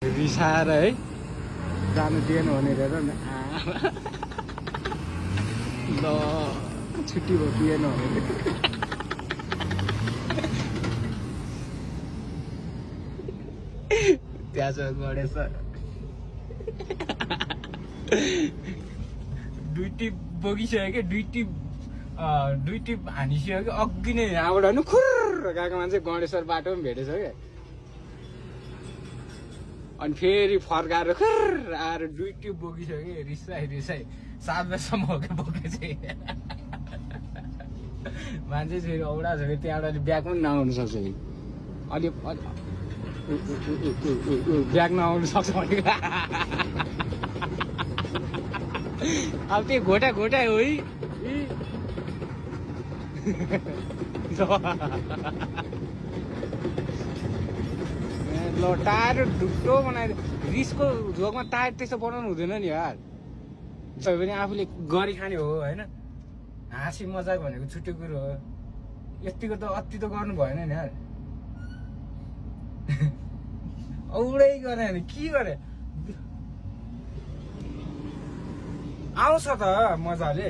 रिसाएर है जानु दिएन भनेर ल छुट्टी भयो दिएन भनेर त्यहाँ छ गणेश दुई टिप बोकिसक्यो क्या दुई टिप हानिसक्यो कि अघि नै यहाँबाट होइन खुर्र गएको मान्छे गणेश्वर बाटो पनि भेटेछ क्या अनि फेरि फर्काएर खुर्र आएर दुई टिप बोकिसक्यो रिसाई 7 बजीसम्म हो क्या बोके चाहिँ मान्छे फेरि औडा छ कि त्यहाँबाट अलि ब्याग पनि नआउनु सक्छ कि अलि ब्याग नआउनु सक्छ भने अब त्यो घोटा हो है ल टायर ढुक्टो बनाएर रिसको झोकमा टायर त्यस्तो बनाउनु हुँदैन नि यार सबै पनि आफूले गरी खाने हो होइन हाँसी मजाक भनेको छुट्टै कुरो हो यतिको त अति त गर्नु भएन नि यार औडै गरे भने के गरे आउँछ त मजाले